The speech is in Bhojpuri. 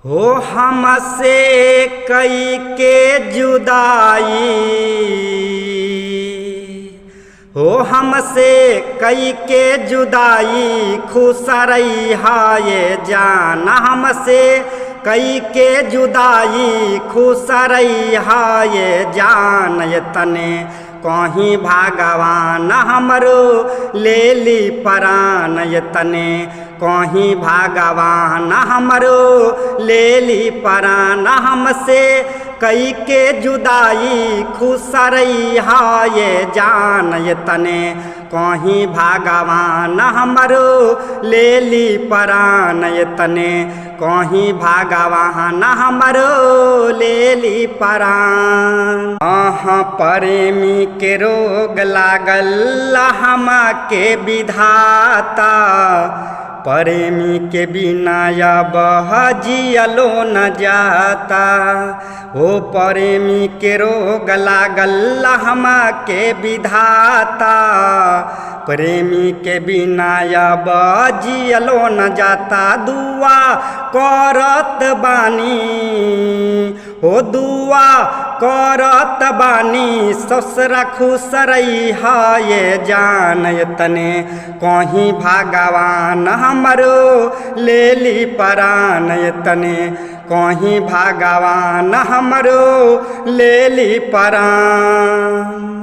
हो हमसे कई के जुदाई, हो हमसे कई के जुदाई, खुश रही हाय जान। हमसे कई के जुदाई, खुश रही हाय जान। ये तने कहीं भगवान हमरो ले ली परान। ये तने कहीं भगवान हमरो ले ली परान। हमसे कई के जुदाई, खुश रही हाय जान। ये तने कहीं भगवान हमरो ले ली परान। ये तने कहीं भगवान हमरो ले ली परान। प्रेमी के रोग लागल हमा के विधाता, प्रेमी के बिना अब जियलो न जाता। ओ प्रेमी के रोग लागल हमा के विधाता, प्रेमी के बिना अब जियलो न जाता। दुआ करत बानी, ओ दुआ करत बानी, ससुरा खुश रही हाय जान। ये तने कहीं भगवान हमरो ले ली परान। ये तने कहीं भगवान हमरो ले ली परान।